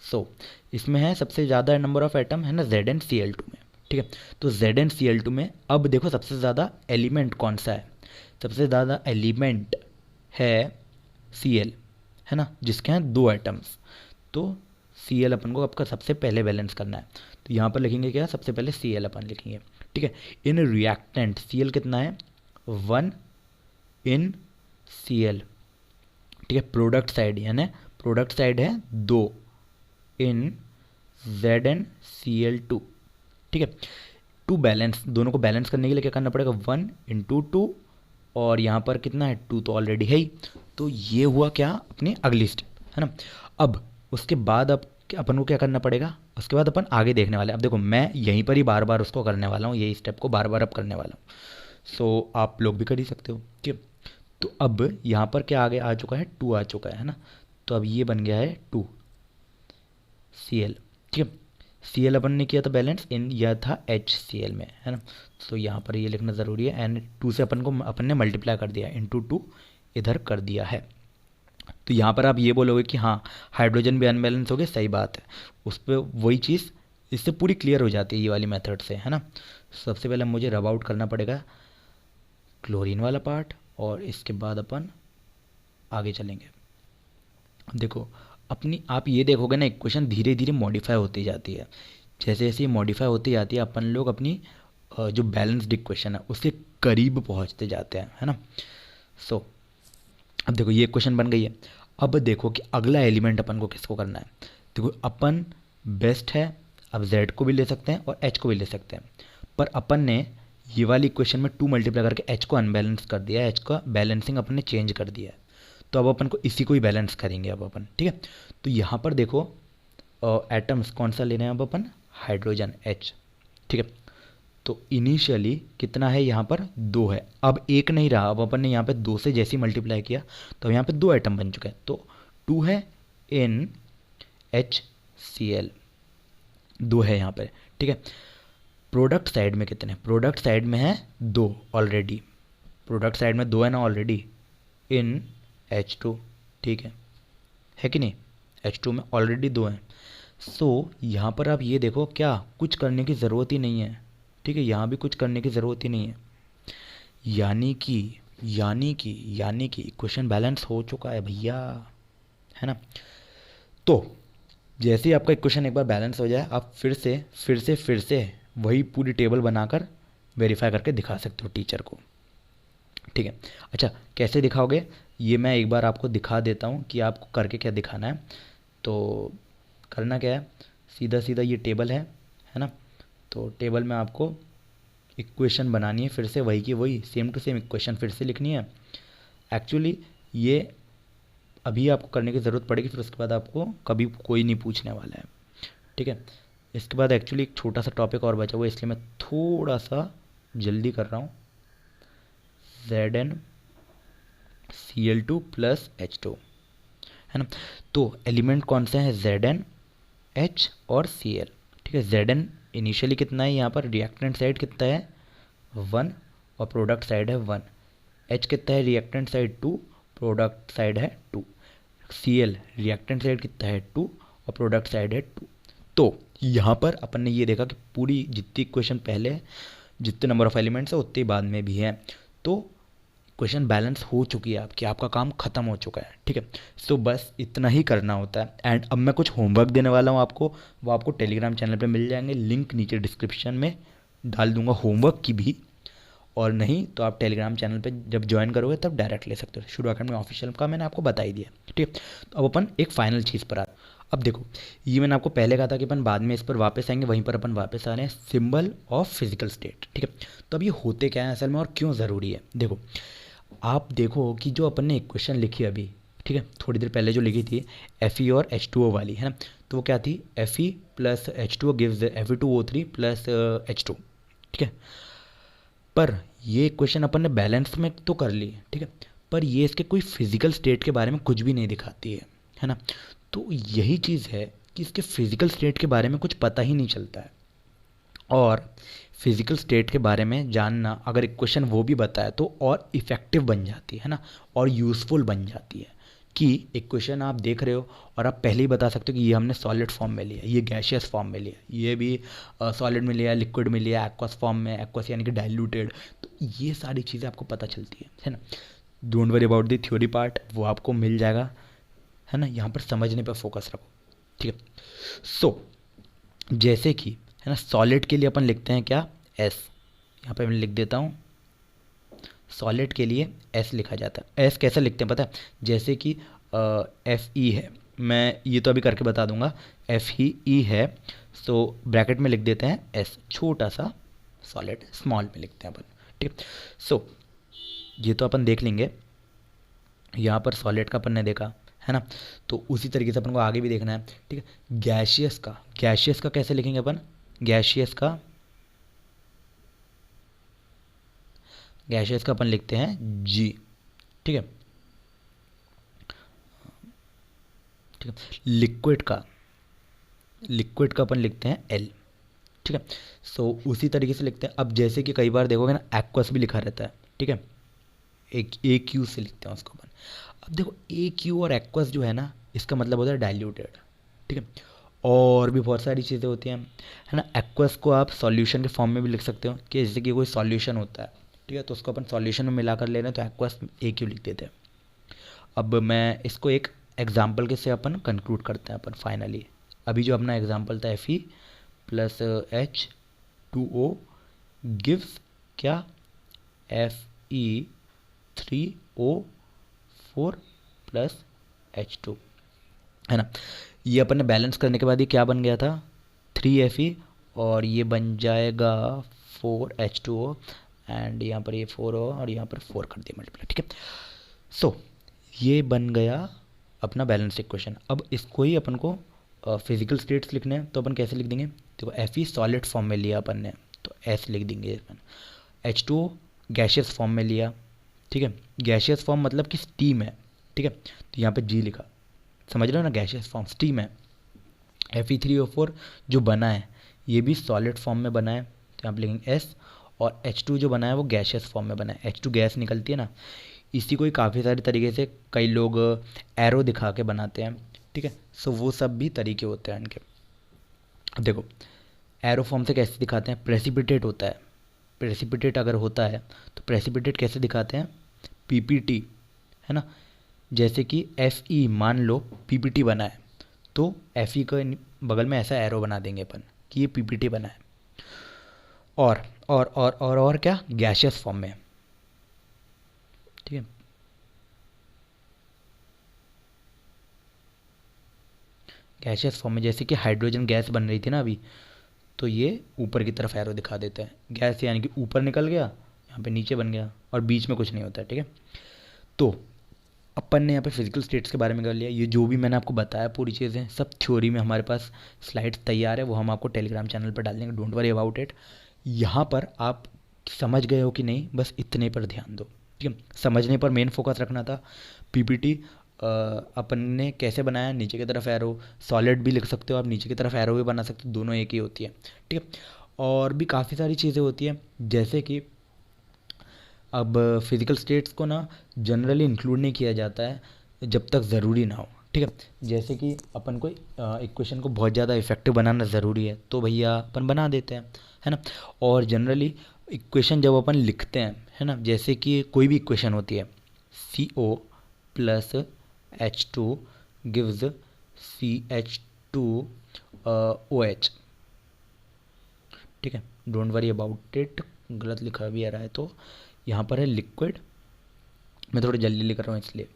सो इसमें है सबसे ज़्यादा नंबर ऑफ एटम है ना Zn Cl2 में, ठीक है। तो ZnCl2 में अब देखो सबसे ज़्यादा एलिमेंट कौन सा है, सबसे ज़्यादा एलिमेंट है Cl, है ना, जिसके हैं 2 एटम्स। तो Cl अपन को आपका सबसे पहले बैलेंस करना है, तो यहाँ पर लिखेंगे क्या, सबसे पहले Cl अपन लिखेंगे, ठीक है। इन रिएक्टेंट Cl कितना है 1 इन Cl, ठीक है। प्रोडक्ट साइड यानी प्रोडक्ट साइड है 2 इन ZnCl2, ठीक है। टू बैलेंस, दोनों को बैलेंस करने के लिए क्या करना पड़ेगा 1 इंटू 2, और यहाँ पर कितना है 2 तो ऑलरेडी है ही। तो ये हुआ क्या अपनी अगली स्टेप, है ना। अब उसके बाद अब अपन को क्या करना पड़ेगा, उसके बाद अपन आगे देखने वाले हैं। अब देखो मैं यहीं पर ही बार बार उसको करने वाला हूँ, यही स्टेप को बार बार अब करने वाला हूँ, सो आप लोग भी कर ही सकते हो, ठीक है। तो अब यहाँ पर क्या आगे आ चुका है 2 आ चुका है ना। तो अब ये बन गया है 2 Cl, ठीक है। Cl अपन ने किया था बैलेंस इन, यह था HCl में, है ना। तो यहाँ पर ये लिखना ज़रूरी है, एंड 2 से अपन ने मल्टीप्लाई कर दिया, इंटू 2 इधर कर दिया है। तो यहाँ पर आप ये बोलोगे कि हाँ हाइड्रोजन भी अनबैलेंस हो गए, सही बात है, उस पर वही चीज़ इससे पूरी क्लियर हो जाती है ये वाली मेथड से, है ना। सबसे पहले मुझे रब आउट करना पड़ेगा क्लोरीन वाला पार्ट, और इसके बाद अपन आगे चलेंगे। देखो अपनी आप ये देखोगे ना इक्वेशन धीरे धीरे मॉडिफाई होती जाती है, जैसे जैसे ये मॉडिफाई होती जाती है अपन लोग अपनी जो बैलेंस्ड इक्वेशन है उसके करीब पहुंचते जाते हैं, है ना। सो अब देखो ये इक्वेशन बन गई है। अब देखो कि अगला एलिमेंट अपन को किसको करना है। देखो अपन बेस्ट है, अब Z को भी ले सकते हैं और H को भी ले सकते हैं, पर अपन ने ये वाली इक्वेशन में 2 मल्टीप्लाई करके H को अनबैलेंस कर दिया है, H का बैलेंसिंग अपन ने चेंज कर दिया है। तो अब अपन को इसी को ही बैलेंस करेंगे अब अपन, ठीक है। तो यहाँ पर देखो एटम्स कौन सा ले रहे हैं अब अपन, हाइड्रोजन H, ठीक है। तो इनिशियली कितना है यहाँ पर 2 है, अब 1 नहीं रहा, अब अपन ने यहाँ पे 2 से जैसे ही मल्टीप्लाई किया तो यहाँ पे 2 एटम बन चुके हैं। तो 2 है इन HCl, 2 है यहाँ पे, ठीक है। प्रोडक्ट साइड में कितने, प्रोडक्ट साइड में है 2 ऑलरेडी, प्रोडक्ट साइड में 2 है ना ऑलरेडी, इन H2, ठीक है कि नहीं, H2 में ऑलरेडी 2 हैं। सो यहाँ पर आप ये देखो क्या कुछ करने की ज़रूरत ही नहीं है, ठीक है, यहाँ भी कुछ करने की ज़रूरत ही नहीं है, यानी कि इक्वेशन बैलेंस हो चुका है भैया, है ना। तो जैसे ही आपका इक्वेशन एक बार बैलेंस हो जाए आप फिर से वही पूरी टेबल बनाकर वेरीफाई करके दिखा सकते हो टीचर को, ठीक है। अच्छा कैसे दिखाओगे ये मैं एक बार आपको दिखा देता हूँ कि आपको करके क्या दिखाना है। तो करना क्या है, सीधा सीधा ये टेबल है ना। तो टेबल में आपको इक्वेशन बनानी है, फिर से वही की वही सेम टू सेम इक्वेशन फिर से लिखनी है। एक्चुअली ये अभी आपको करने की ज़रूरत पड़ेगी, फिर उसके बाद आपको कभी कोई नहीं पूछने वाला है, ठीक है। इसके बाद एक्चुअली एक छोटा सा टॉपिक और बचा हुआ है, इसलिए मैं थोड़ा सा जल्दी कर रहा हूँ। ZnCl2 प्लस H2, है ना। तो एलिमेंट कौन से हैं, Zn, H और Cl, ठीक है। Zn इनिशियली कितना है यहाँ पर, रिएक्टेंट साइड कितना है 1 और प्रोडक्ट साइड है 1, H कितना है रिएक्टेंट साइड 2, प्रोडक्ट साइड है 2, Cl रिएक्टेंट साइड कितना है 2 और प्रोडक्ट साइड है 2। तो यहाँ पर अपन ने ये देखा कि पूरी जितनी इक्वेशन पहले है, जितने नंबर ऑफ एलिमेंट्स है उतने ही बाद में भी है, तो इक्वेशन बैलेंस हो चुकी है आपकी, आपका काम खत्म हो चुका है, ठीक है। सो बस इतना ही करना होता है। एंड अब मैं कुछ होमवर्क देने वाला हूँ आपको, वो आपको टेलीग्राम चैनल पे मिल जाएंगे, लिंक नीचे डिस्क्रिप्शन में डाल दूंगा होमवर्क की भी, और नहीं तो आप टेलीग्राम चैनल पे जब ज्वाइन करोगे तब डायरेक्ट ले सकते हो। शुरू अकेडमी ऑफिशियल का मैंने आपको बता ही दिया, ठीक है। तो अब अपन एक फाइनल चीज़ पर आते। अब देखो ये मैंने आपको पहले कहा था कि अपन बाद में इस पर वापस आएंगे, वहीं पर अपन वापस आ रहे हैं, सिंबल ऑफ फिजिकल स्टेट, ठीक है। तो अब ये होते क्या है असल में और क्यों ज़रूरी है। देखो आप देखो कि जो अपन ने इक्वेशन लिखी अभी, ठीक है, थोड़ी देर पहले जो लिखी थी Fe और H2O वाली, है ना। तो वो क्या थी, Fe plus H2O gives Fe2O3 plus H2, ठीक है। पर ये इक्वेशन अपन ने बैलेंस में तो कर ली, ठीक है, पर ये इसके कोई फिजिकल स्टेट के बारे में कुछ भी नहीं दिखाती है ना। तो यही चीज़ है कि इसके फिजिकल स्टेट के बारे में कुछ पता ही नहीं चलता है, और फिजिकल स्टेट के बारे में जानना अगर इक्वेशन वो भी बताए तो और इफ़ेक्टिव बन जाती है ना, और यूज़फुल बन जाती है। कि इक्वेशन आप देख रहे हो और आप पहले ही बता सकते हो कि ये हमने सॉलिड फॉर्म में लिया, ये गैशियस फॉर्म में लिया, ये भी सॉलिड में लिया, लिक्विड में लिया, एक्वस फॉर्म में, एक्वस यानी कि डाइल्यूटेड। तो ये सारी चीज़ें आपको पता चलती है ना। Don't worry about the theory part, वो आपको मिल जाएगा, है ना। यहाँ पर समझने पर फोकस रखो, ठीक है। सो जैसे कि, है ना, सॉलिड के लिए अपन लिखते हैं क्या, एस। यहाँ पे मैं लिख देता हूँ, सॉलिड के लिए एस लिखा जाता है। एस कैसे लिखते हैं पता है, जैसे कि एफ ई है, मैं ये तो अभी करके बता दूंगा, एफ ही ई है, सो ब्रैकेट में लिख देते हैं एस, छोटा सा सॉलिड, स्मॉल में लिखते हैं अपन, ठीक है। सो ये तो अपन देख लेंगे, यहाँ पर सॉलिड का अपन ने देखा, है ना। तो उसी तरीके से अपन को आगे भी देखना है, ठीक है। गैशियस का कैसे लिखेंगे अपन, गैशियस का अपन लिखते हैं जी, ठीक है, ठीक है। लिक्विड का अपन लिखते हैं एल, ठीक है। सो उसी तरीके से लिखते हैं। अब जैसे कि कई बार देखोगे ना, एक्वस भी लिखा रहता है, ठीक है, एक ए क्यू से लिखते हैं उसको अपन। अब देखो ए क्यू और एक्वस जो है ना, इसका मतलब होता है डाइल्यूटेड, ठीक है। और भी बहुत सारी चीज़ें होती हैं, है ना। एक्वस को आप सॉल्यूशन के फॉर्म में भी लिख सकते हो, कि जैसे कि कोई सॉल्यूशन होता है, ठीक है, तो उसको अपन सॉल्यूशन में मिलाकर ले रहे हैं, तो एक्वस ए क्यू लिख देते हैं। अब मैं इसको एक एग्जाम्पल के से अपन कंक्लूड करते हैं अपन फाइनली। अभी जो अपना एग्जाम्पल था F E plus H two O gives क्या, F E 3O4 plus H2, है ना। ये अपन ने बैलेंस करने के बाद ये क्या बन गया था, 3Fe, और ये बन जाएगा 4H2O, एंड यहाँ पर ये 4O और यहाँ पर 4 कर दिया मल्टीप्लाई, ठीक है। सो ये बन गया अपना बैलेंस इक्वेशन। अब इसको ही अपन को फिजिकल स्टेट्स लिखने हैं, तो अपन कैसे लिख देंगे, देखो Fe सॉलिड फॉर्म में लिया अपन ने, तो S लिख देंगे अपन। H2O गैशियस फॉर्म में लिया, ठीक है, गैशियस फॉर्म मतलब कि स्टीम है, ठीक है, तो यहाँ पे जी लिखा, समझ रहे हो ना, गैशियस फॉर्म स्टीम है। Fe3O4 जो बना है ये भी सॉलिड फॉर्म में बना है, तो यहाँ पे लिखेंगे एस, और H2 जो बना है वो गैशियस फॉर्म में बना है, H2 गैस निकलती है ना। इसी को ही काफ़ी सारे तरीके से कई लोग एरो दिखा के बनाते हैं, ठीक है। सो वो सब भी तरीके होते हैं इनके। अब देखो एरो फॉर्म से कैसे दिखाते हैं, प्रेसिपिटेट होता है, प्रेसिपिटेट अगर होता है तो प्रेसिपिटेट कैसे दिखाते हैं, पीपीटी, है ना। जैसे कि एफ ई मान लो पीपीटी बना है, तो एफ ई के बगल में ऐसा एरो बना देंगे अपन कि ये पीपीटी बना है। और क्या, गैशियस फॉर्म में, ठीक है, गैशियस फॉर्म में जैसे कि हाइड्रोजन गैस बन रही थी ना अभी, तो ये ऊपर की तरफ एरो दिखा देता है, गैस यानी कि ऊपर निकल गया, यहाँ पे नीचे बन गया, और बीच में कुछ नहीं होता है, ठीक है। तो अपन ने यहाँ पे फिजिकल स्टेट्स के बारे में कर लिया। ये जो भी मैंने आपको बताया पूरी चीज़ें सब थ्योरी में हमारे पास स्लाइड्स तैयार है, वो हम आपको टेलीग्राम चैनल पर डाल देंगे, डोंट वरी अबाउट इट। यहाँ पर आप समझ गए हो कि नहीं, बस इतने पर ध्यान दो, ठीक है। समझने पर मेन फोकस रखना था। पीपीटी अपन ने कैसे बनाया, नीचे की तरफ एरो, सॉलिड भी लिख सकते हो आप, नीचे की तरफ एरो भी बना सकते हो, दोनों एक ही होती है, ठीक है। और भी काफ़ी सारी चीज़ें होती हैं, जैसे कि अब फिज़िकल स्टेट्स को ना जनरली इंक्लूड नहीं किया जाता है जब तक ज़रूरी ना हो, ठीक है। जैसे कि अपन को इक्वेशन को बहुत ज़्यादा इफेक्टिव बनाना ज़रूरी है, तो भैया अपन बना देते हैं, है ना। और जनरली इक्वेशन जब अपन लिखते हैं, है ना, जैसे कि कोई भी इक्वेशन होती है, CO plus H2 gives CH2OH, ठीक है, डोंट वरी अबाउट इट, गलत लिखा भी आ रहा है तो यहाँ पर है लिक्विड, मैं थोड़ा जल्दी लिख रहा हूँ इसलिए,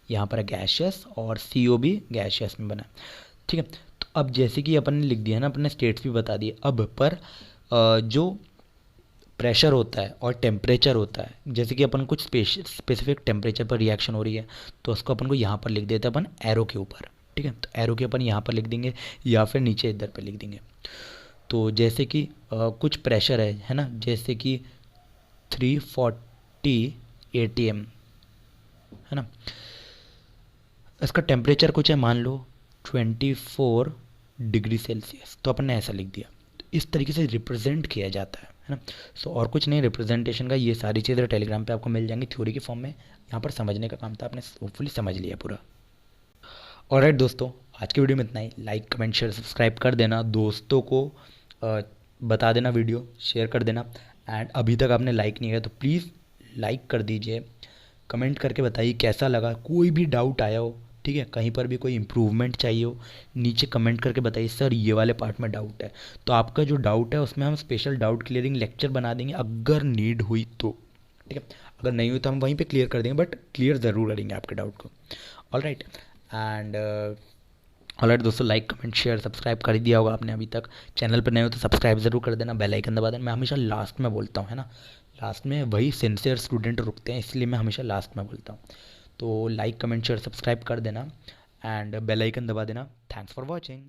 यहाँ पर है गैशियस, और CO भी गैशियस में बना है, ठीक है। तो अब जैसे कि अपन ने लिख दिया है ना, अपन ने स्टेट्स भी बता दिए, अब पर जो प्रेशर होता है और टेम्परेचर होता है, जैसे कि अपन कुछ स्पेसिफिक टेम्परेचर पर रिएक्शन हो रही है, तो उसको अपन को यहाँ पर लिख देते हैं अपन एरो के ऊपर, ठीक है। तो एरो के अपन यहाँ पर लिख देंगे या फिर नीचे इधर पर लिख देंगे। तो जैसे कि कुछ प्रेशर है ना, जैसे कि 340 ATM, है ना, इसका टेम्परेचर कुछ है मान लो 24 डिग्री सेल्सियस, तो अपन ने ऐसा लिख दिया। तो इस तरीके से रिप्रेजेंट किया जाता है ना। सो और कुछ नहीं, रिप्रेजेंटेशन का ये सारी चीज़ें टेलीग्राम पे आपको मिल जाएंगी थ्योरी के फॉर्म में। यहाँ पर समझने का काम था, आपने होपफुली समझ लिया पूरा। ऑलराइट दोस्तों, आज की वीडियो में इतना ही। लाइक कमेंट शेयर सब्सक्राइब कर देना, दोस्तों को बता देना, वीडियो शेयर कर देना। एंड अभी तक आपने लाइक नहीं किया तो प्लीज़ लाइक कर दीजिए। कमेंट करके बताइए कैसा लगा, कोई भी डाउट आया हो, ठीक है, कहीं पर भी कोई इम्प्रूवमेंट चाहिए हो, नीचे कमेंट करके बताइए सर ये वाले पार्ट में डाउट है। तो आपका जो डाउट है उसमें हम स्पेशल डाउट क्लियरिंग लेक्चर बना देंगे अगर नीड हुई तो, ठीक है। अगर नहीं हुई तो हम वहीं पे क्लियर कर देंगे, बट क्लियर ज़रूर करेंगे आपके डाउट को। ऑल राइट एंड ऑलराइट दोस्तों, लाइक कमेंट शेयर सब्सक्राइब कर ही दिया होगा आपने अभी तक। चैनल पर नए हो तो सब्सक्राइब ज़रूर कर देना, बेल आइकन दबा देना। मैं हमेशा लास्ट में बोलता हूँ, है ना, लास्ट में वही सिंसियर स्टूडेंट रुकते हैं, इसलिए मैं हमेशा लास्ट में बोलता हूँ। तो लाइक कमेंट शेयर सब्सक्राइब कर देना एंड बेल आइकन दबा देना। Thanks for watching.